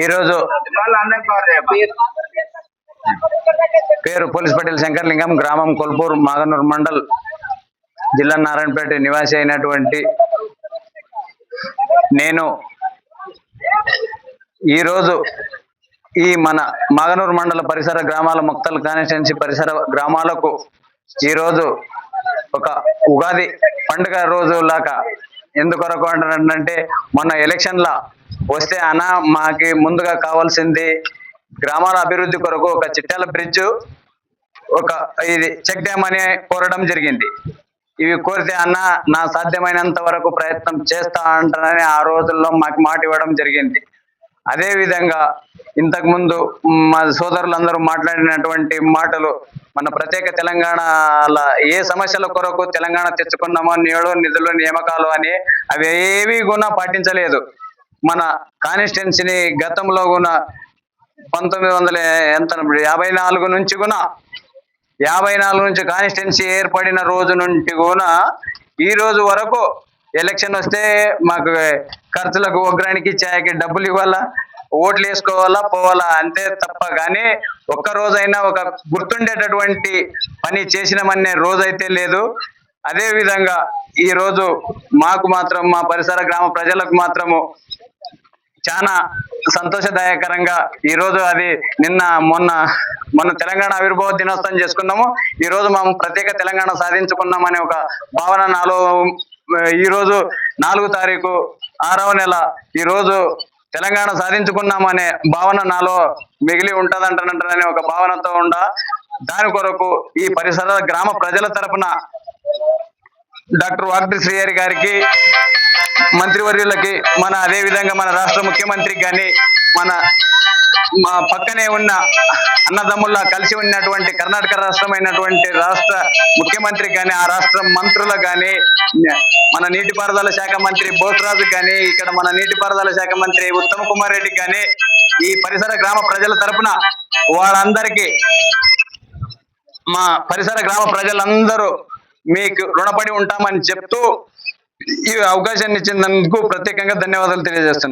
ఈరోజు పేరు పోలీస్ పటేల్ శంకర్లింగం, గ్రామం కొల్పూర్, మాగనూర్ మండల్, జిల్లా నారాయణపేట నివాసి అయినటువంటి నేను ఈరోజు ఈ మన మాగనూరు మండల పరిసర గ్రామాల ముక్తల్ కాన్స్టిట్యున్సీ పరిసర గ్రామాలకు ఈరోజు ఒక ఉగాది పండుగ రోజు లాగా ఎందుకొరకు అంటారంటే, మొన్న ఎలక్షన్ల వస్తే అన్న మాకి ముందుగా కావాల్సింది గ్రామాల అభివృద్ధి కొరకు ఒక చిట్యాల బ్రిడ్జ్, ఒక ఇది చెక్ డ్యామ్ అని కోరడం జరిగింది. ఇవి కోరితే అన్న నా సాధ్యమైనంత వరకు ప్రయత్నం చేస్తా అంటానని ఆ రోజుల్లో మాకు మాట ఇవ్వడం జరిగింది. అదే విధంగా ఇంతకు ముందు మా సోదరులందరూ మాట్లాడినటువంటి మాటలు, మన ప్రత్యేక తెలంగాణ ఏ సమస్యల కొరకు తెలంగాణ తెచ్చుకున్నామో నిధులు నియామకాలు అని అవి ఏవి కూడా పాటించలేదు. మన కాన్స్టిట్యున్సీని గతంలో కూడా 1954 నుంచి కూడా 54 నుంచి కాన్స్టిట్యున్సీ ఏర్పడిన రోజు నుండి కూడా ఈ రోజు వరకు ఎలక్షన్ వస్తే మాకు ఖర్చులకు ఒగ్రానికి ఛాయకి డబ్బులు ఇవ్వాలా, ఓట్లు వేసుకోవాలా, పోవాలా, అంతే తప్ప కానీ ఒక్క రోజైనా ఒక గుర్తుండేటటువంటి పని చేసినామనే రోజైతే లేదు. అదే విధంగా ఈ రోజు మాకు మాత్రం మా పరిసర గ్రామ ప్రజలకు మాత్రము చాలా సంతోషదాయకరంగా ఈ రోజు అది మొన్న తెలంగాణ ఆవిర్భావ దినోత్సవం చేసుకున్నాము. ఈ రోజు మేము ప్రత్యేక తెలంగాణ సాధించుకున్నామనే ఒక భావన నాలో ఈ రోజు 4వ తారీఖు 6వ నెల ఈ రోజు తెలంగాణ సాధించుకున్నామనే భావన నాలో మిగిలి ఉంటదంటాననే ఒక భావనతో దాని కొరకు ఈ పరిసర గ్రామ ప్రజల తరపున డాక్టర్ వాగ్ది శ్రీహరి గారికి, మంత్రివర్యులకి, అదే విధంగా మన రాష్ట్ర ముఖ్యమంత్రికి కానీ, మా పక్కనే ఉన్న అన్నదమ్ముల్లా కలిసి ఉన్నటువంటి కర్ణాటక రాష్ట్రమైనటువంటి రాష్ట్ర ముఖ్యమంత్రికి కానీ, ఆ రాష్ట్ర మంత్రులకు కానీ, మన నీటిపారుదల శాఖ మంత్రి బోసరాజు కానీ, ఇక్కడ మన నీటిపారుదల శాఖ మంత్రి ఉత్తమ్ కుమార్ రెడ్డికి కానీ, ఈ పరిసర గ్రామ ప్రజల తరపున వాళ్ళందరికీ మా పరిసర గ్రామ ప్రజలందరూ మీకు రుణపడి ఉంటామని చెప్తూ ఈ అవకాశాన్ని ఇచ్చినందుకు ప్రత్యేకంగా ధన్యవాదాలు తెలియజేస్తున్నాను.